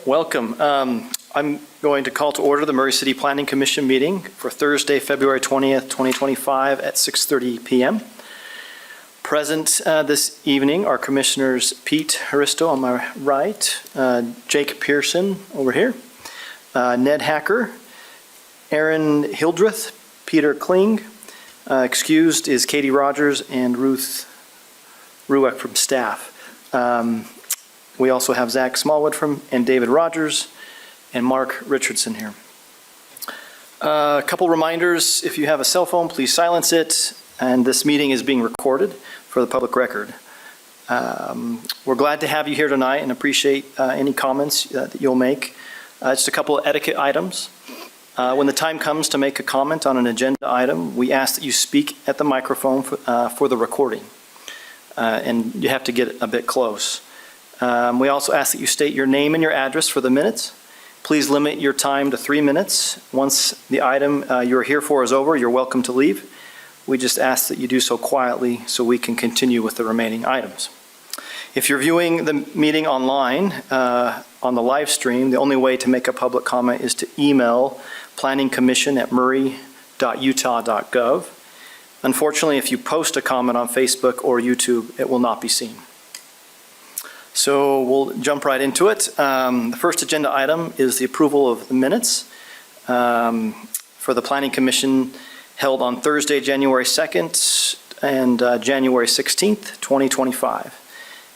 Welcome. I'm going to call to order the Murray City Planning Commission meeting for Thursday, February 20th, 2025 at 6:30 p.m. Present this evening are Commissioners Pete Haristo on my right, Jake Pearson over here, Ned Hacker, Aaron Hildreth, Peter Kling, excused is Katie Rogers and Ruth Rueck from staff. We also have Zach Smallwood and David Rogers and Mark Richardson here. A couple reminders: if you have a cell phone, please silence it. And this meeting is being recorded for the public record. We're glad to have you here tonight and appreciate any comments that you'll make. Just a couple of etiquette items. When the time comes to make a comment on an agenda item, we ask that you speak at the microphone for the recording. And you have to get a bit close. We also ask that you state your name and your address for the minutes. Please limit your time to 3 minutes. Once the item you're here for is over, you're welcome to leave. We just ask that you do so quietly so we can continue with the remaining items. If you're viewing the meeting online on the live stream, the only way to make a public comment is to email planningcommission@murray.utah.gov. Unfortunately, if you post a comment on Facebook or YouTube, it will not be seen. So we'll jump right into it. The first agenda item is the approval of the minutes for the Planning Commission held on Thursday, January 2nd and January 16th, 2025.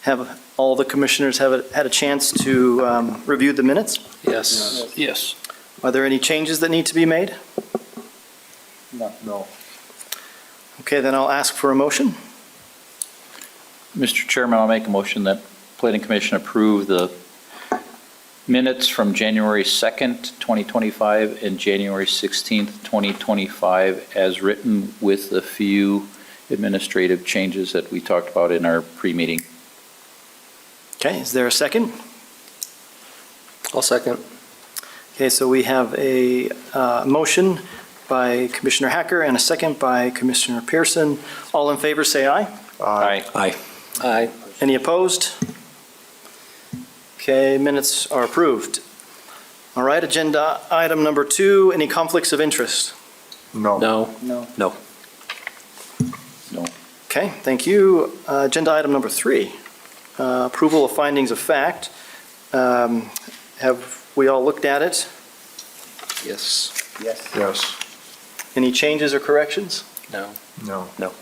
Have all the commissioners had a chance to review the minutes? Yes. Yes. Are there any changes that need to be made? No. Okay, then I'll ask for a motion. Mr. Chairman, I'll make a motion that Planning Commission approve the minutes from January 2nd, 2025 and January 16th, 2025 as written with the few administrative changes that we talked about in our pre-meeting. Okay, is there a second? I'll second. Okay, so we have a motion by Commissioner Hacker and a second by Commissioner Pearson. All in favor say aye. Aye. Aye. Aye. Any opposed? Okay, minutes are approved. All right, agenda item number 2, any conflicts of interest? No. No. No. No. Okay, thank you. Agenda item number 3, approval of findings of fact. Have we all looked at it? Yes. Yes. Any changes or corrections? No. No. No.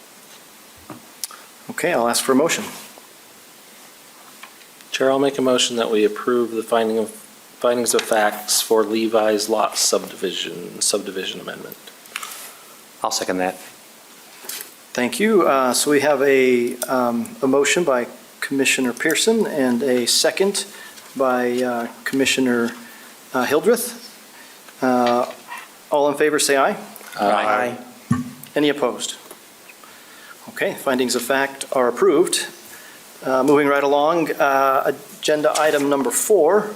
Okay, I'll ask for a motion. Chair, I'll make a motion that we approve the findings of facts for Levi's lot subdivision amendment. I'll second that. Thank you. So we have a motion by Commissioner Pearson and a second by Commissioner Hildreth. All in favor say aye. Aye. Any opposed? Okay, findings of fact are approved. Moving right along, agenda item number 4.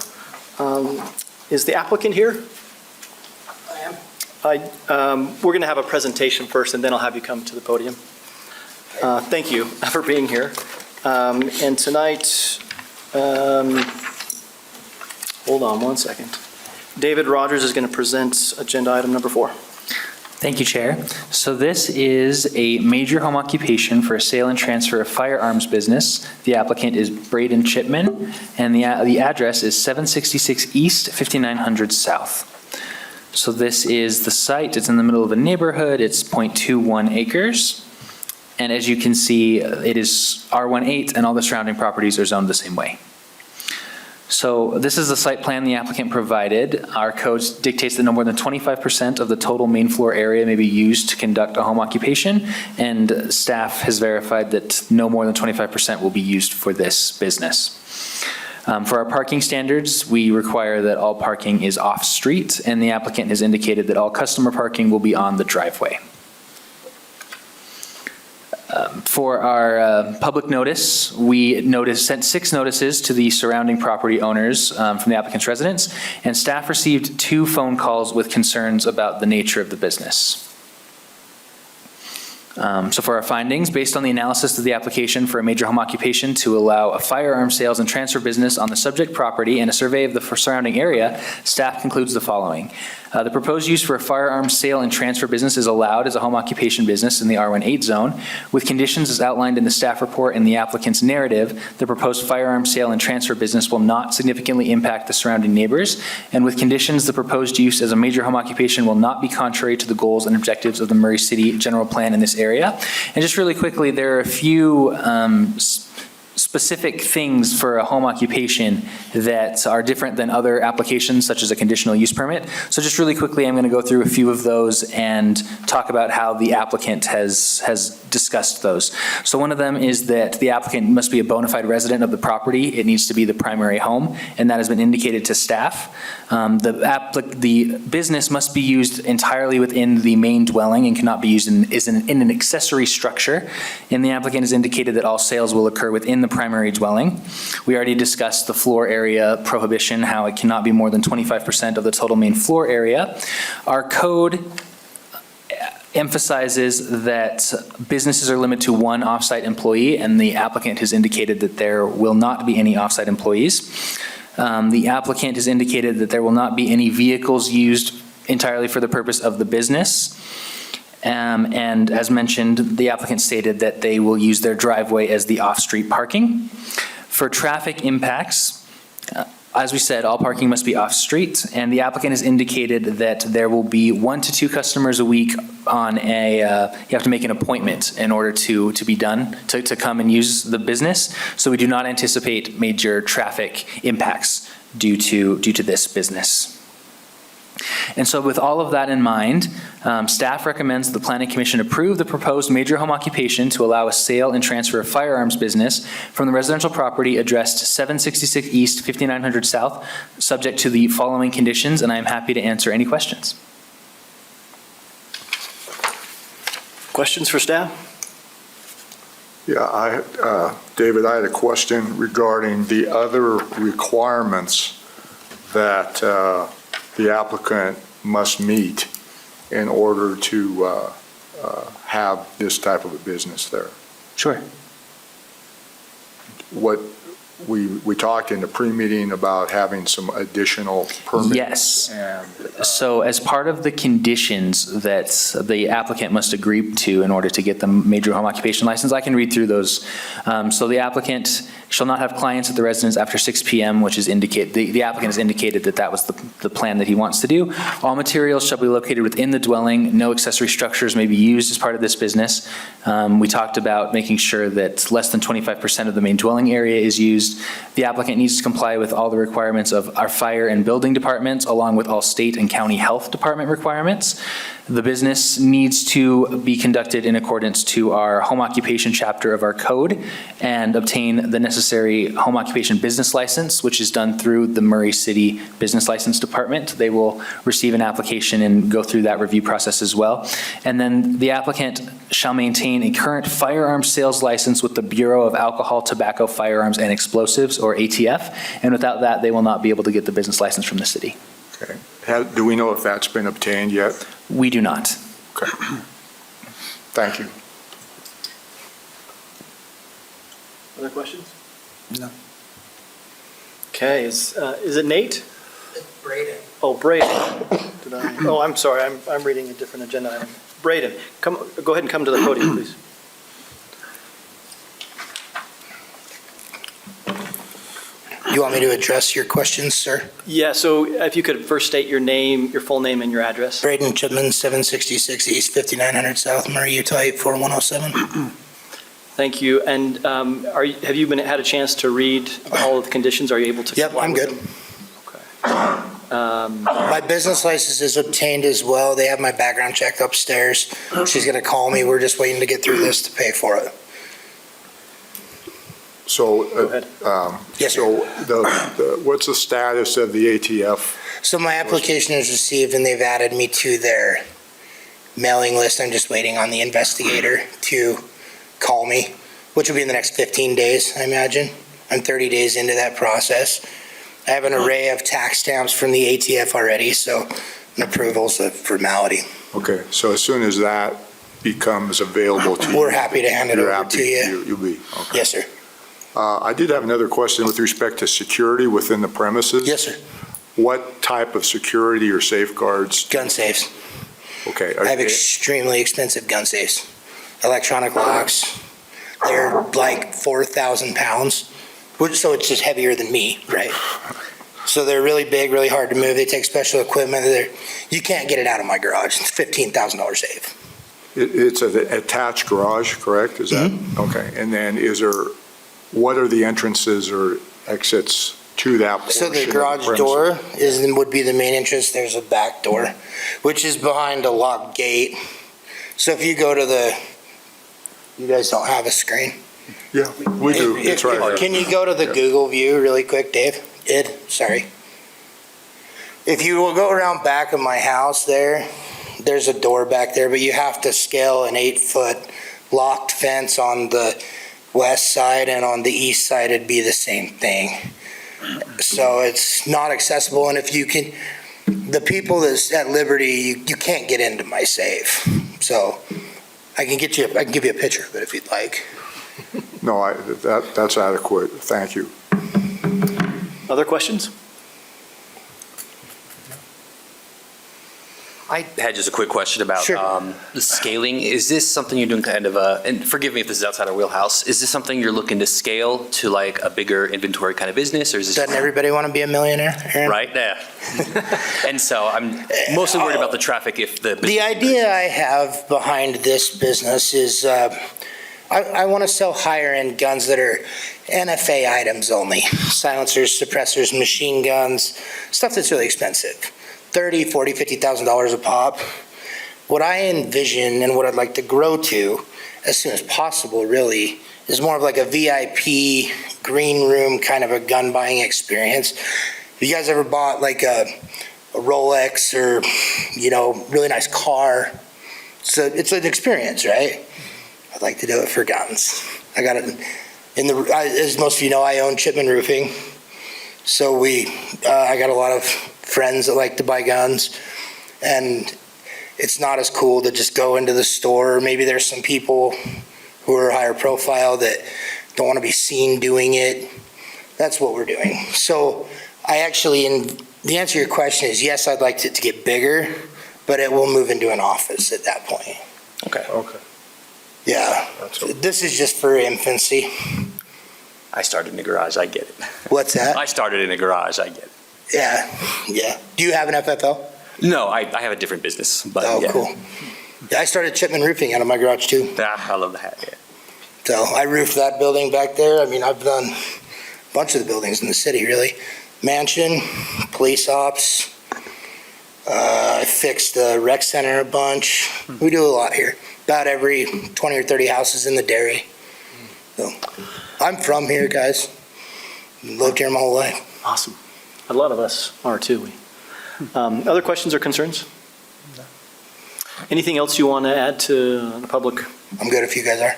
Is the applicant here? I am. We're going to have a presentation first, and then I'll have you come to the podium. Thank you for being here. And tonight, hold on one second. David Rogers is going to present agenda item number 4. Thank you, Chair. So this is a major home occupation for a sale and transfer of firearms business. The applicant is Braden Chipman, and the address is 766 East, 5900 South. So this is the site. It's in the middle of a neighborhood. It's 0.21 acres. And as you can see, it is R18, and all the surrounding properties are zoned the same way. So this is the site plan the applicant provided. Our code dictates that no more than 25% of the total main floor area may be used to conduct a home occupation, and staff has verified that no more than 25% will be used for this business. For our parking standards, we require that all parking is off-street, and the applicant has indicated that all customer parking will be on the driveway. For our public notice, we sent 6 notices to the surrounding property owners from the applicant's residence, and staff received 2 phone calls with concerns about the nature of the business. So for our findings, based on the analysis of the application for a major home occupation to allow a firearm sales and transfer business on the subject property and a survey of the surrounding area, staff concludes the following. The proposed use for a firearm sale and transfer business is allowed as a home occupation business in the R18 zone. With conditions as outlined in the staff report and the applicant's narrative, the proposed firearm sale and transfer business will not significantly impact the surrounding neighbors. And with conditions, the proposed use as a major home occupation will not be contrary to the goals and objectives of the Murray City General Plan in this area. And just really quickly, there are a few specific things for a home occupation that are different than other applications, such as a conditional use permit. So just really quickly, I'm going to go through a few of those and talk about how the applicant has discussed those. So one of them is that the applicant must be a bona fide resident of the property. It needs to be the primary home, and that has been indicated to staff. The business must be used entirely within the main dwelling and cannot be used in an accessory structure. And the applicant has indicated that all sales will occur within the primary dwelling. We already discussed the floor area prohibition, how it cannot be more than 25% of the total main floor area. Our code emphasizes that businesses are limited to one off-site employee, and the applicant has indicated that there will not be any off-site employees. The applicant has indicated that there will not be any vehicles used entirely for the purpose of the business. And as mentioned, the applicant stated that they will use their driveway as the off-street parking. For traffic impacts, as we said, all parking must be off-street, and the applicant has indicated that there will be 1 to 2 customers a week on a, you have to make an appointment in order to be done, to come and use the business. So we do not anticipate major traffic impacts due to this business. And so with all of that in mind, staff recommends the Planning Commission approve the proposed major home occupation to allow a sale and transfer of firearms business from the residential property addressed 766 East, 5900 South, subject to the following conditions, and I am happy to answer any questions. Questions for staff? Yeah, David, I had a question regarding the other requirements that the applicant must meet in order to have this type of a business there. Sure. What we talked in the pre-meeting about having some additional permits. Yes. And, So as part of the conditions that the applicant must agree to in order to get the major home occupation license, I can read through those. So the applicant shall not have clients at the residence after 6 p.m., which is the applicant has indicated that that was the plan that he wants to do. All materials shall be located within the dwelling. No accessory structures may be used as part of this business. We talked about making sure that less than 25% of the main dwelling area is used. The applicant needs to comply with all the requirements of our fire and building departments, along with all state and county health department requirements. The business needs to be conducted in accordance to our home occupation chapter of our code and obtain the necessary home occupation business license, which is done through the Murray City Business License Department. They will receive an application and go through that review process as well. And then the applicant shall maintain a current firearms sales license with the Bureau of Alcohol, Tobacco, Firearms, and Explosives, or ATF. And without that, they will not be able to get the business license from the city. okay. Do we know if that's been obtained yet? We do not. Okay. Thank you. Other questions? No. Okay, is it Nate? Braden. Oh, Braden. Oh, I'm sorry, I'm reading a different agenda item. Braden, go ahead and come to the podium, please. You want me to address your questions, sir? Yeah, so if you could first state your name, your full name and your address. Braden Chipman, 766 East, 5900 South, Murray, Utah, 84107. Thank you. And have you had a chance to read all of the conditions? Are you able to? Yep, comply I'm with good. them? Okay. My business license is obtained as well. They have my background check upstairs. She's going to call me. We're just waiting to get through this to pay for it. So, Go ahead. Yes, sir. so what's the status of the ATF? So my application is received and they've added me to their mailing list. I'm just waiting on the investigator to call me, which will be in the next 15 days, I imagine. I'm 30 days into that process. I have an array of tax stamps from the ATF already, so an approval's a formality. Okay, so as soon as that becomes available to you. We're happy to hand it You're over happy- to you. You'll be, okay. Yes, sir. I did have another question with respect to security within the premises. Yes, sir. What type of security or safeguards? Gun safes. Okay. I have extremely expensive gun safes. Electronic locks. They're like 4,000 pounds, so it's just heavier than me, right? So they're really big, really hard to move. They take special equipment. You can't get it out of my garage. It's $15,000 safe. It's an attached garage, correct? Is that, okay. And then what are the entrances or exits to that portion So of the the garage premises? door would be the main entrance. There's a back door, which is behind a locked gate. So if you go to you guys don't have a screen? Yeah, we do. It's right here. Can you go to the Yeah. Google view really quick, Dave? Sorry. If you will go around back of my house there's a door back there, but you have to scale an 8-foot locked fence on the west side, and on the east side it'd be the same thing. So it's not accessible, and if you can, the people that's at Liberty, you can't get into my safe. So I can give you a picture of it if you'd like. No, that's adequate. Thank you. Other questions? I had just a quick question about Sure. the scaling. Is this something you're doing kind of and forgive me if this is outside our wheelhouse, is this something you're looking to scale to like a bigger inventory kind of business, or is this? Doesn't everybody want to be a millionaire, Aaron? Right, yeah. And so I'm mostly worried about the traffic if the. The idea I have behind this business is I want to sell higher-end guns that are NFA items only. Silencers, suppressors, machine guns, stuff that's really expensive. $30,000, $40,000, $50,000 a pop. What I envision and what I'd like to grow to as soon as possible really is more of like a VIP green room kind of a gun buying experience. Have you guys ever bought like a Rolex or, really nice car? So it's an experience, right? I'd like to do it for guns. I got it as most of you know, I own Chipman Roofing. So I got a lot of friends that like to buy guns, and it's not as cool to just go into the store. Maybe there's some people who are higher profile that don't want to be seen doing it. That's what we're doing. So the answer to your question is yes, I'd like it to get bigger, but it will move into an office at that point. Okay. Okay. Yeah, this is just for infancy. I started in the garage, I get it. What's that? I started in a garage, I get it. Yeah. Do you have an FFL? No, I have a different business, but Oh, yeah. cool. Yeah, I started Chipman Roofing out of my garage too. I love the hat, yeah. So I roofed that building back there. I mean, I've done a bunch of the buildings in the city, really. Mansion, police ops. I fixed the rec center a bunch. We do a lot here. About every 20 or 30 houses in the dairy. So I'm from here, guys. Lived here my whole life. Awesome. A lot of us are too. Other questions or concerns? Anything else you want to add to the public? I'm good if you guys are.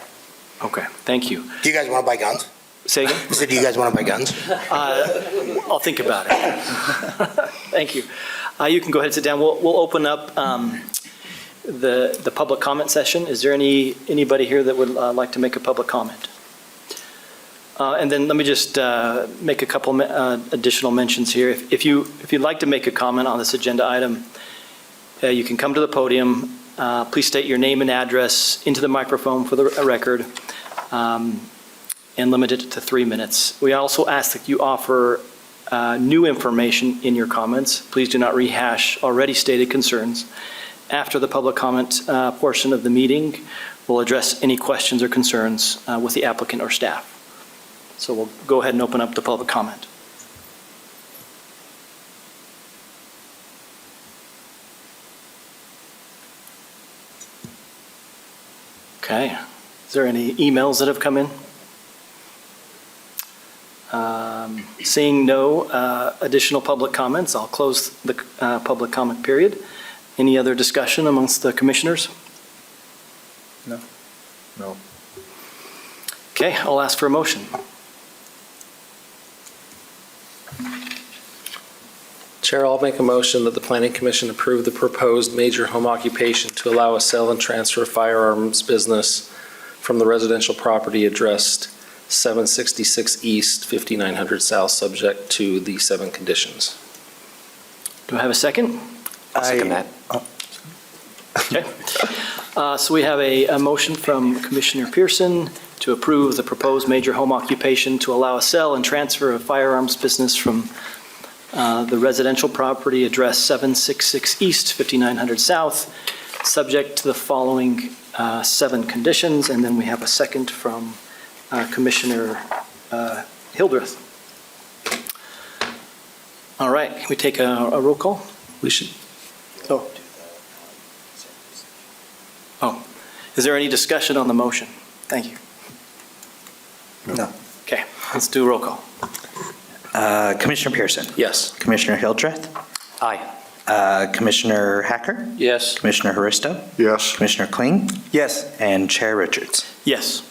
Okay, thank you. Do you guys want to buy guns? Say again? I said, do you guys want to buy guns? I'll think about it. Thank you. You can go ahead and sit down. We'll open up the public comment session. Is there anybody here that would like to make a public comment? And then let me just make a couple additional mentions here. If you'd like to make a comment on this agenda item, you can come to the podium. Please state your name and address into the microphone for the record, and limit it to 3 minutes. We also ask that you offer new information in your comments. Please do not rehash already stated concerns. After the public comment portion of the meeting, we'll address any questions or concerns with the applicant or staff. So we'll go ahead and open up the public comment. Okay. Is there any emails that have come in? Seeing no additional public comments, I'll close the public comment period. Any other discussion amongst the commissioners? No. Okay, I'll ask for a motion. Chair, I'll make a motion that the Planning Commission approve the proposed major home occupation to allow a sale and transfer of firearms business from the residential property addressed 766 East, 5900 South, subject to the 7 conditions. Do I have a second? I'll second that. Okay. So we have a motion from Commissioner Pearson to approve the proposed major home occupation to allow a sale and transfer of firearms business from the residential property address 766 East, 5900 South, subject to the following 7 conditions. And then we have a second from Commissioner Hildreth. All right, can we take a roll call? We should. Oh, is there any discussion on the motion? Thank you. No. Okay, let's do a roll call. Commissioner Pearson. Yes. Commissioner Hildreth. Aye. Commissioner Hacker. Yes. Commissioner Haristo. Yes. Commissioner Kling. Yes. And Chair Richards. Yes.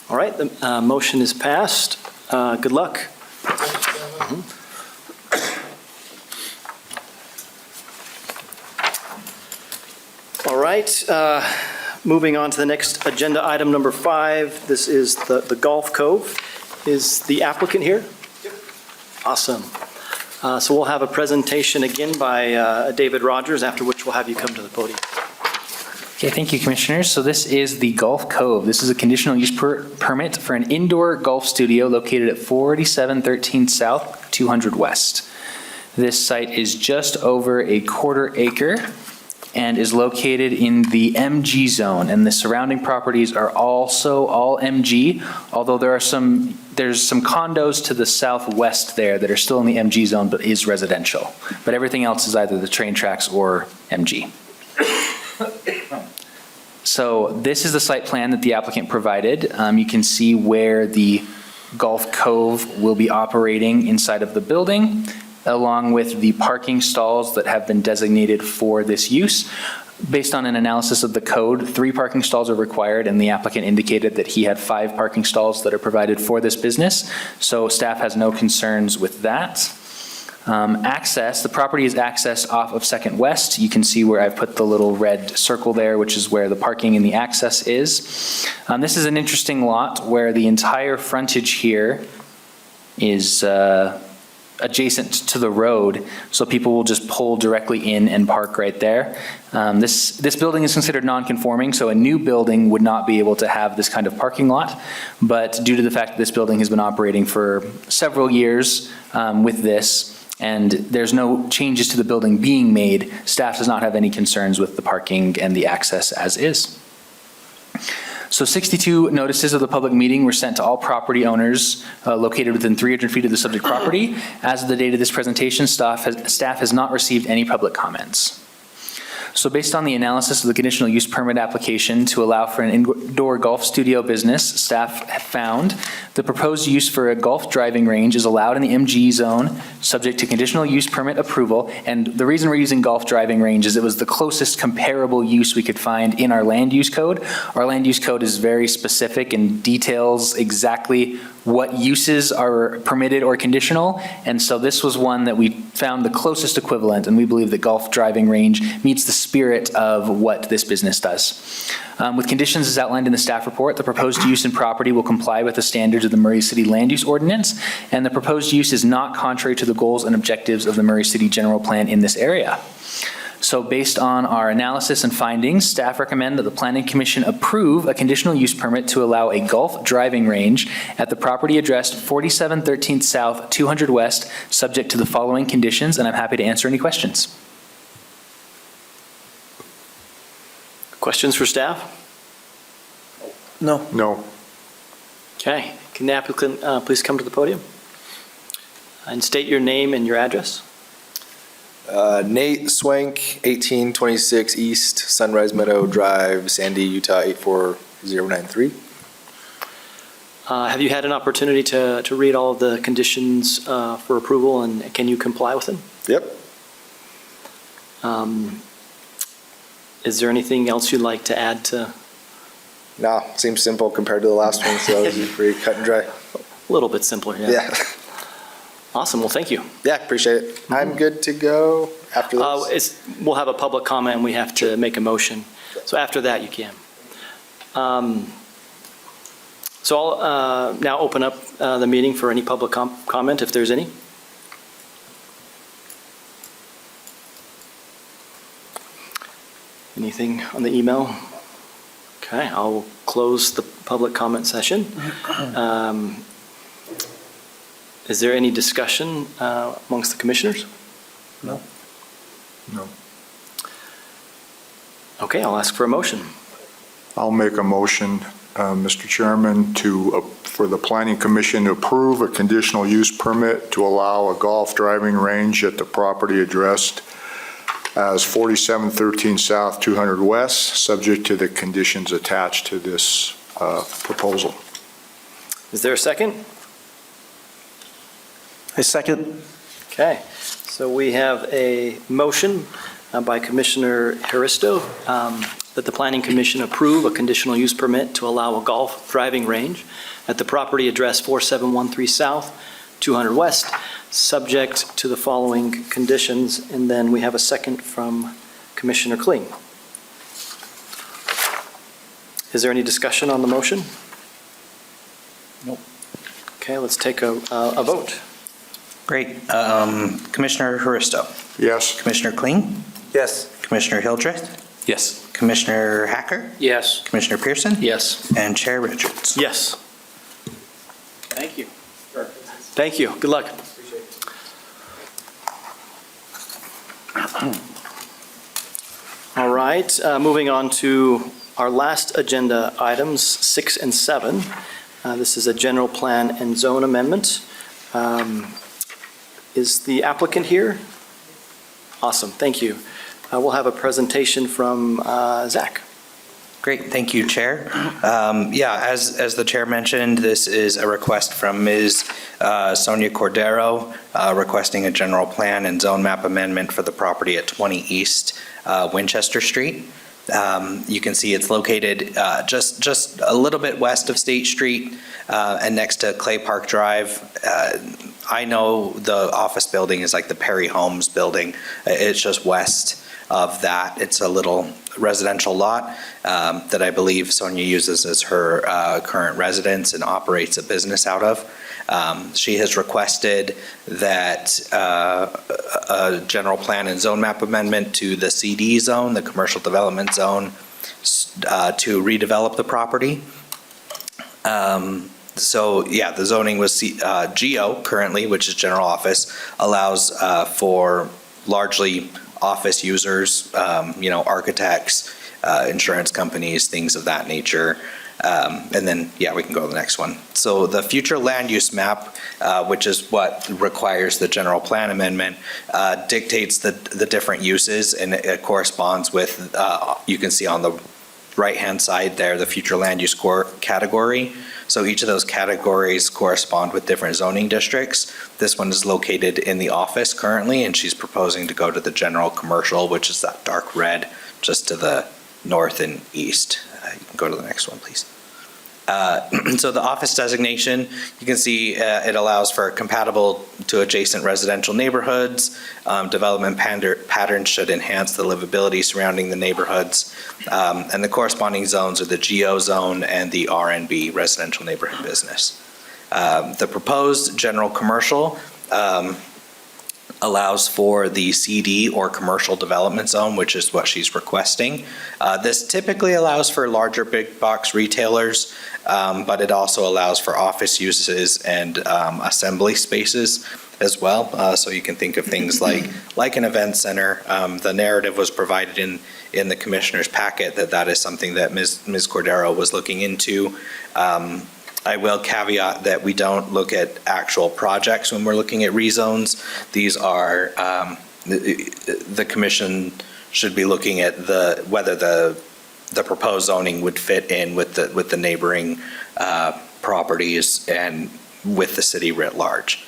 All right, the motion is passed. Good luck. All right, moving on to the next agenda item, number 5. This is the Golf Cove. Is the applicant here? Yep. Awesome. So we'll have a presentation again by David Rogers, after which we'll have you come to the podium. Okay, thank you, Commissioners. So this is the Golf Cove. This is a conditional use permit for an indoor golf studio located at 4713 South, 200 West. This site is just over a quarter acre and is located in the MG zone, and the surrounding properties are also all MG, although there's some condos to the southwest there that are still in the MG zone but is residential. But everything else is either the train tracks or MG. So this is the site plan that the applicant provided. You can see where the Golf Cove will be operating inside of the building, along with the parking stalls that have been designated for this use. Based on an analysis of the code, 3 parking stalls are required, and the applicant indicated that he had 5 parking stalls that are provided for this business. So staff has no concerns with that. Access, the property is accessed off of 2nd West. You can see where I've put the little red circle there, which is where the parking and the access is. This is an interesting lot where the entire frontage here is adjacent to the road, so people will just pull directly in and park right there. This building is considered non-conforming, so a new building would not be able to have this kind of parking lot, but due to the fact that this building has been operating for several years with this, and there's no changes to the building being made, staff does not have any concerns with the parking and the access as is. So 62 notices of the public meeting were sent to all property owners located within 300 feet of the subject property. As of the date of this presentation, staff has not received any public comments. So based on the analysis of the conditional use permit application to allow for an indoor golf studio business, staff found the proposed use for a golf driving range is allowed in the MG zone, subject to conditional use permit approval. And the reason we're using golf driving range is it was the closest comparable use we could find in our land use code. Our land use code is very specific and details exactly what uses are permitted or conditional. And so this was one that we found the closest equivalent, and we believe that golf driving range meets the spirit of what this business does. With conditions as outlined in the staff report, the proposed use and property will comply with the standards of the Murray City Land Use Ordinance, and the proposed use is not contrary to the goals and objectives of the Murray City General Plan in this area. So based on our analysis and findings, staff recommend that the Planning Commission approve a conditional use permit to allow a golf driving range at the property addressed 4713 South, 200 West, subject to the following conditions, and I'm happy to answer any questions. Questions for staff? No. No. Okay, can the applicant please come to the podium? And state your name and your address. Nate Swank, 1826 East Sunrise Meadow Drive, Sandy, Utah 84093. Have you had an opportunity to read all of the conditions for approval, and can you comply with them? Yep. Is there anything else you'd like to add to? Nah, seems simple compared to the last one, so it was pretty cut and dry. A little bit simpler, yeah. Yeah. Awesome, well, thank you. Yeah, appreciate it. I'm good to go after this. We'll have a public comment, and we have to make a motion. So after that, you can. So I'll now open up the meeting for any public comment, if there's any. Anything on the email? Okay, I'll close the public comment session. Is there any discussion amongst the commissioners? No. Okay, I'll ask for a motion. I'll make a motion, Mr. Chairman, for the Planning Commission to approve a conditional use permit to allow a golf driving range at the property addressed as 4713 South, 200 West, subject to the conditions attached to this proposal. Is there a second? I second. Okay, so we have a motion by Commissioner Haristo that the Planning Commission approve a conditional use permit to allow a golf driving range at the property address 4713 South, 200 West, subject to the following conditions. And then we have a second from Commissioner Kling. Is there any discussion on the motion? Nope. Okay, let's take a vote. Great. Commissioner Haristo. Yes? Commissioner Kling. Yes. Commissioner Hildreth. Yes. Commissioner Hacker. Yes. Commissioner Pearson. Yes. And Chair Richards. Yes. Thank you. Thank you. Good luck. All right, moving on to our last agenda items, 6 and 7. This is a general plan and zone amendment. Is the applicant here? Awesome, thank you. We'll have a presentation from Zach. Great, thank you, Chair. As the Chair mentioned, this is a request from Ms. Sonia Cordero, requesting a general plan and zone map amendment for the property at 20 East Winchester Street. You can see it's located just a little bit west of State Street and next to Clay Park Drive. I know the office building is like the Perry Homes building. It's just west of that. It's a little residential lot that I believe Sonia uses as her current residence and operates a business out of. She has requested that a general plan and zone map amendment to the CD zone, the commercial development zone, to redevelop the property. The zoning was GO currently, which is general office, allows for largely office users, architects, insurance companies, things of that nature. And then, we can go to the next one. So the future land use map, which is what requires the general plan amendment, dictates the different uses, and it corresponds with, you can see on the right-hand side there, the future land use category. So each of those categories correspond with different zoning districts. This one is located in the office currently, and she's proposing to go to the general commercial, which is that dark red just to the north and east. You can go to the next one, please. So the office designation, you can see it allows for compatible to adjacent residential neighborhoods. Development patterns should enhance the livability surrounding the neighborhoods. And the corresponding zones are the GO zone and the RNB, residential neighborhood business. The proposed general commercial allows for the CD or commercial development zone, which is what she's requesting. This typically allows for larger big box retailers, but it also allows for office uses and assembly spaces as well. So you can think of things like an event center. The narrative was provided in the commissioner's packet that is something that Ms. Cordero was looking into. I will caveat that we don't look at actual projects when we're looking at rezones. These are, the commission should be looking at whether the proposed zoning would fit in with the neighboring properties and with the city writ large.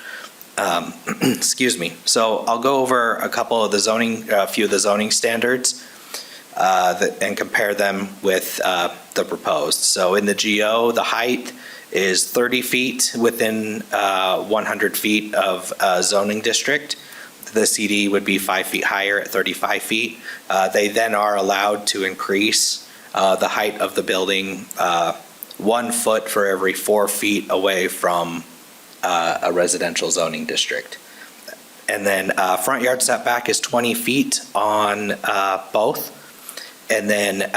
Excuse me. So I'll go over a few of the zoning standards and compare them with the proposed. So in the GO, the height is 30 feet within 100 feet of a zoning district. The CD would be 5 feet higher at 35 feet. They then are allowed to increase the height of the building 1 foot for every 4 feet away from a residential zoning district. And then front yard setback is 20 feet on both. And then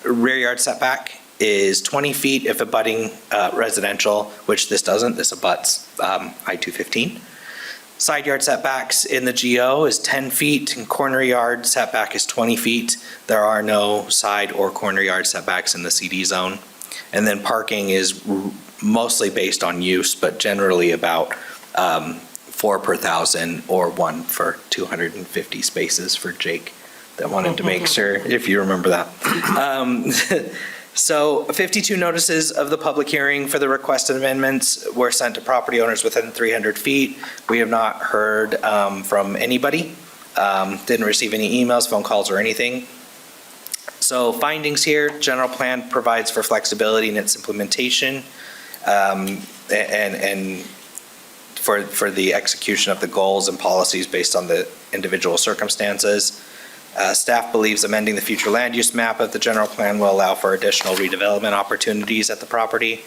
rear yard setback is 20 feet if abutting residential, which this doesn't, this abuts I-215. Side yard setbacks in the GO is 10 feet, and corner yard setback is 20 feet. There are no side or corner yard setbacks in the CD zone. And then parking is mostly based on use, but generally about 4 per 1,000 or 1 for 250 spaces for Jake that wanted to make sure, if you remember that. So 52 notices of the public hearing for the requested amendments were sent to property owners within 300 feet. We have not heard from anybody, didn't receive any emails, phone calls, or anything. So findings here, general plan provides for flexibility in its implementation and for the execution of the goals and policies based on the individual circumstances. Staff believes amending the future land use map of the general plan will allow for additional redevelopment opportunities at the property.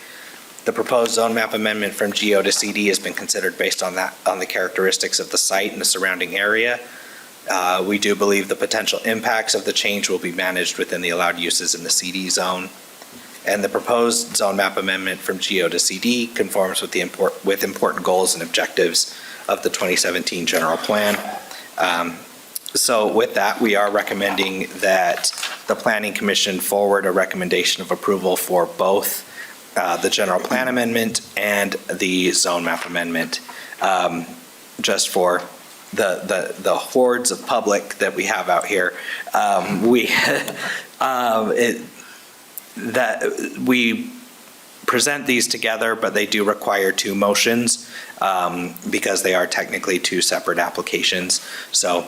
The proposed zone map amendment from GO to CD has been considered based on the characteristics of the site and the surrounding area. We do believe the potential impacts of the change will be managed within the allowed uses in the CD zone. And the proposed zone map amendment from GO to CD conforms with important goals and objectives of the 2017 general plan. So with that, we are recommending that the Planning Commission forward a recommendation of approval for both the general plan amendment and the zone map amendment. Just for the hordes of public that we have out here, we present these together, but they do require 2 motions because they are technically 2 separate applications. So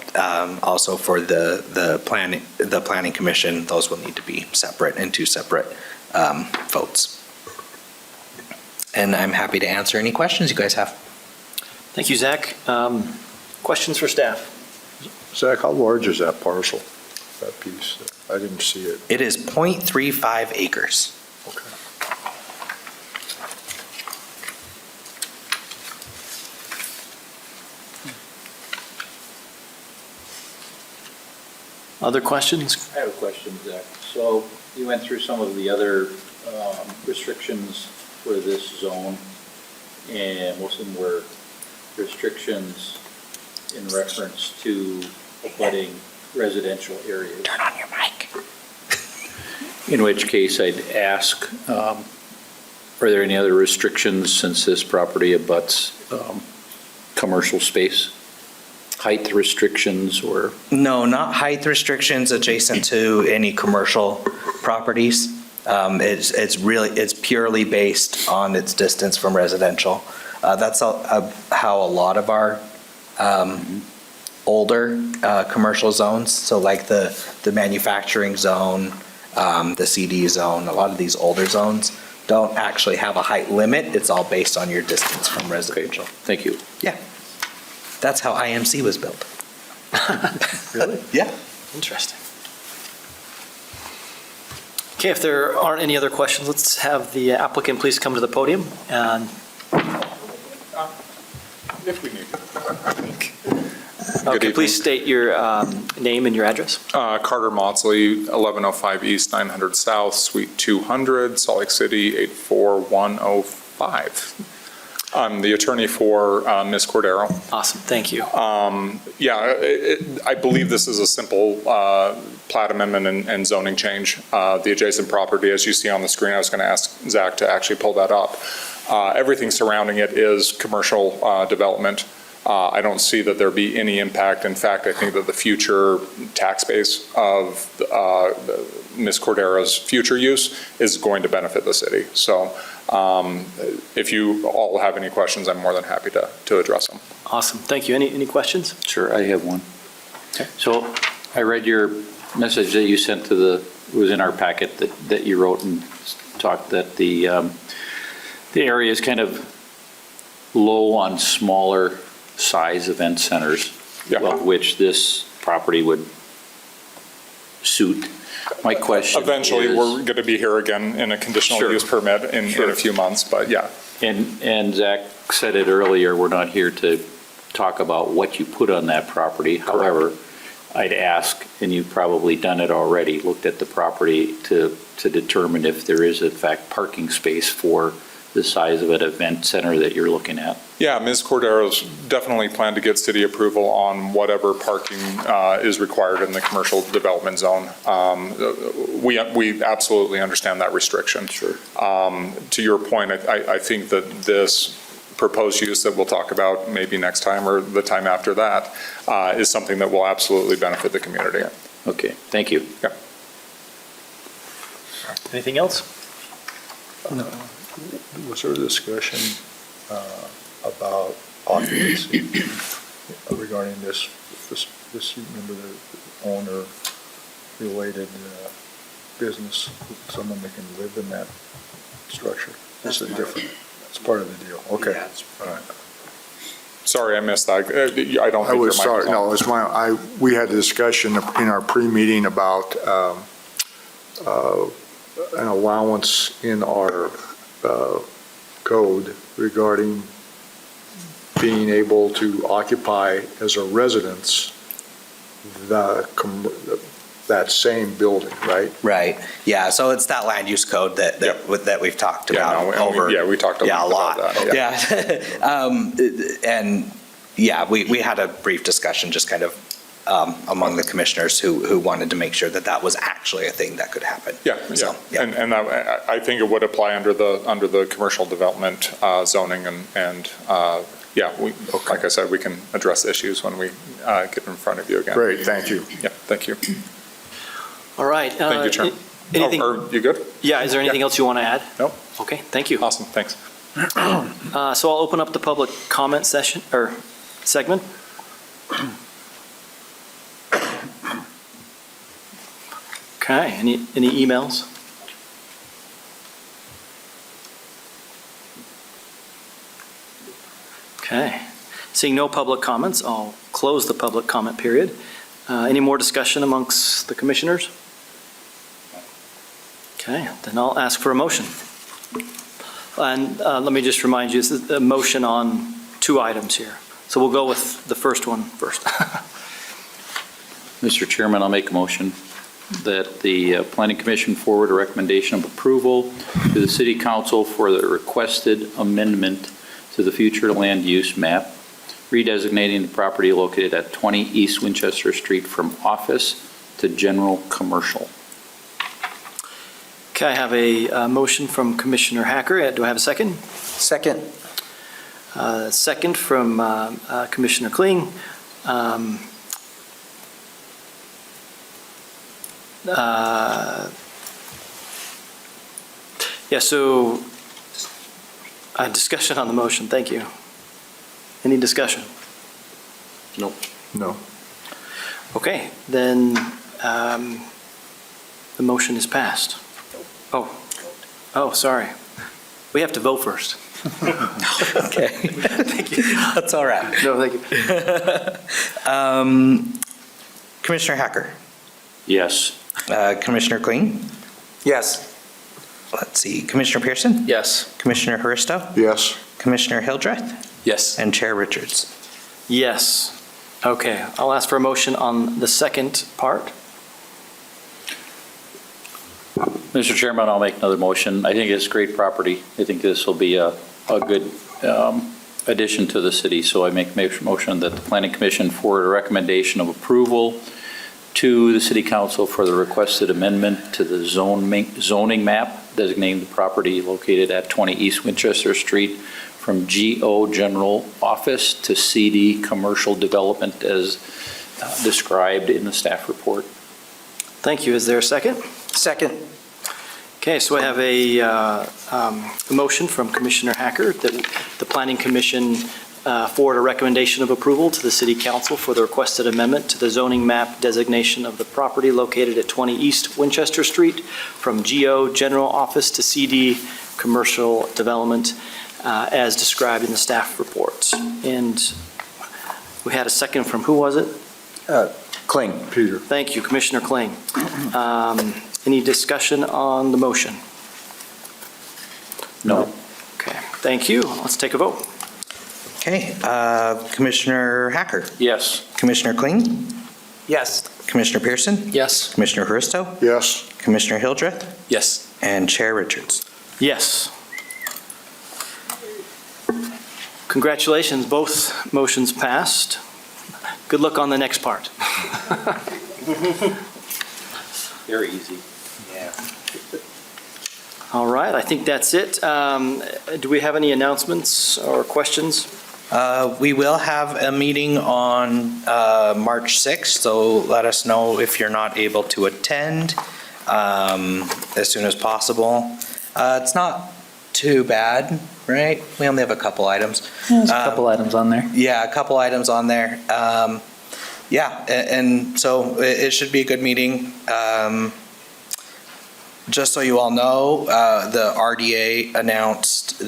also for the Planning Commission, those will need to be separate in 2 separate votes. And I'm happy to answer any questions you guys have. Thank you, Zach. Questions for staff? Zach, how large is that parcel, that piece? I didn't see it. It is 0.35 acres. Okay. Other questions? I have a question, Zach. So you went through some of the other restrictions for this zone, and most of them were restrictions in reference to abutting residential areas. Turn on your mic. In which case I'd ask, are there any other restrictions since this property abuts commercial space? Height restrictions or? No, not height restrictions adjacent to any commercial properties. It's purely based on its distance from residential. That's how a lot of our older commercial zones, so like the manufacturing zone, the CD zone, a lot of these older zones don't actually have a height limit. It's all based on your distance from residential. Thank you. Yeah. That's how IMC was built. Really? Yeah. Interesting. Okay, if there aren't any other questions, let's have the applicant please come to the podium. And If we need to. okay, please state your name and your address. Carter Maudsley, 1105 East, 900 South, Suite 200, Salt Lake City, 84105. I'm the attorney for Ms. Cordero. Awesome, thank you. I believe this is a simple plat amendment and zoning change. The adjacent property, as you see on the screen, I was going to ask Zach to actually pull that up. Everything surrounding it is commercial development. I don't see that there be any impact. In fact, I think that the future tax base of Ms. Cordero's future use is going to benefit the city. So if you all have any questions, I'm more than happy to address them. Awesome, thank you. Any questions? Sure, I have one. So I read your message that you sent it was in our packet that you wrote and talked that the The area is kind of low on smaller size event centers, Yeah. of which this property would suit. My question Eventually, is- we're going to be here again in a conditional Sure. use permit in Sure. a few months, but yeah. And Zach said it earlier, we're not here to talk about what you put on that property. However, I'd ask, and you've probably done it already, looked at the property to determine if there is in fact parking space for the size of an event center that you're looking at. Yeah, Ms. Cordero's definitely plan to get city approval on whatever parking is required in the commercial development zone. We absolutely understand that restriction. Sure. To your point, I think that this proposed use that we'll talk about maybe next time or the time after that is something that will absolutely benefit the community. Okay, thank you. Yeah. Anything else? Was there a discussion about occupancy regarding this, you remember the owner-related business, someone that can live in that structure? This is different, that's part of the deal, okay. All right. Sorry, I missed that. I don't I think your was sorry, mic no, was it's we had a discussion in our pre-meeting about an allowance in our code regarding being able to occupy as a residence that same building, right? Right, yeah, so it's that land use code that we've talked Yeah, about no, over. we talked a Yeah, a lot lot, about that. yeah. And, yeah, we had a brief discussion just kind of among the commissioners who wanted to make sure that that was actually a thing that could happen. Yeah, So, yeah, and I think it would apply under the commercial development zoning and, yeah, like I said, we can address issues when we get in front of you again. Great, thank you. Yeah, thank you. All right. Thank you, Chair. Anything? Are you good? Yeah, is there anything else you want to add? Nope. Okay, thank you. Awesome, thanks. So I'll open up the public comment session, or segment. Okay, any emails? Okay, seeing no public comments, I'll close the public comment period. Any more discussion amongst the commissioners? Okay, then I'll ask for a motion. And let me just remind you, this is a motion on 2 items here. So we'll go with the first one first. Mr. Chairman, I'll make a motion that the Planning Commission forward a recommendation of approval to the City Council for the requested amendment to the future land use map, redesignating the property located at 20 East Winchester Street from office to general commercial. Okay, I have a motion from Commissioner Hacker. Do I have a second? Second. Second from Commissioner Kling. Yeah, so discussion on the motion. Thank you. Any discussion? Nope. No. Okay, then the motion is passed. Oh, sorry. We have to vote first. Okay. Thank you. That's all right. No, thank you. Commissioner Hacker, Yes. Commissioner Kling, Yes. let's see, Commissioner Pearson, Yes. Commissioner Haristo, Yes. Commissioner Hildreth, Yes. and Chair Richards. Yes. Okay, I'll ask for a motion on the second part. Mr. Chairman, I'll make another motion. I think it's great property. I think this will be a good addition to the city. So I make a motion that the Planning Commission forward a recommendation of approval to the City Council for the requested amendment to the zoning map designating the property located at 20 East Winchester Street from GO General Office to CD Commercial Development as described in the staff report. Thank you. Is there a second? Second. Okay, so I have a motion from Commissioner Hacker that the Planning Commission forward a recommendation of approval to the City Council for the requested amendment to the zoning map designation of the property located at 20 East Winchester Street from GO General Office to CD Commercial Development as described in the staff reports. And we had a second from, who was it? Kling. Peter. Thank you, Commissioner Kling. Any discussion on the motion? No. Okay, thank you. Let's take a vote. Okay, Commissioner Hacker, Yes. Commissioner Kling, Yes. Commissioner Pearson, Yes. Commissioner Huristo, Yes. Commissioner Hildreth, Yes. and Chair Richards. Yes. Congratulations, both motions passed. Good luck on the next part. Very easy. All right, I think that's it. Do we have any announcements or questions? We will have a meeting on March 6th, so let us know if you're not able to attend as soon as possible. It's not too bad, right? We only have a couple items. There's a couple items on there. Yeah, a couple items on there. Yeah, and so it should be a good meeting. Just so you all know, the RDA announced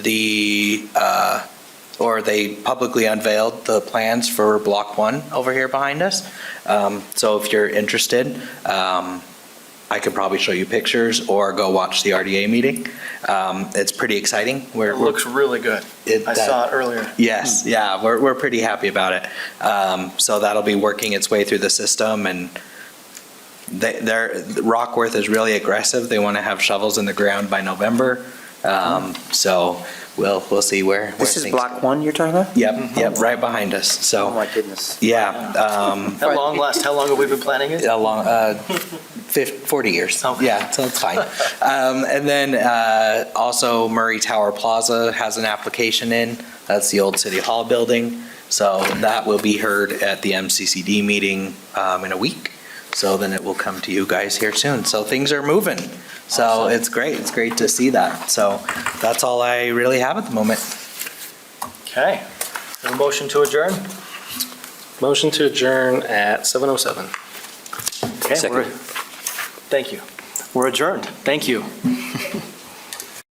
or they publicly unveiled the plans for Block 1 over here behind us. So if you're interested, I could probably show you pictures or go watch the RDA meeting. It's pretty exciting. It looks really good. I saw it earlier. Yes, yeah, we're pretty happy about it. So that'll be working its way through the system, and Rockworth is really aggressive. They want to have shovels in the ground by November. So we'll see where. This is things Block go. 1 you're talking about? Yep, right behind us. Oh, So, my goodness. yeah, How long have we been planning it? along 40 years. Okay. Yeah, so it's fine. And then also Murray Tower Plaza has an application in. That's the old City Hall building. So that will be heard at the MCCD meeting in a week. So then it will come to you guys here soon. So things are moving. So Awesome. it's great. It's great to see that. So that's all I really have at the moment. Okay. A motion to adjourn? Motion to adjourn at 7:07. Okay. Second. Thank you. We're adjourned. Thank you.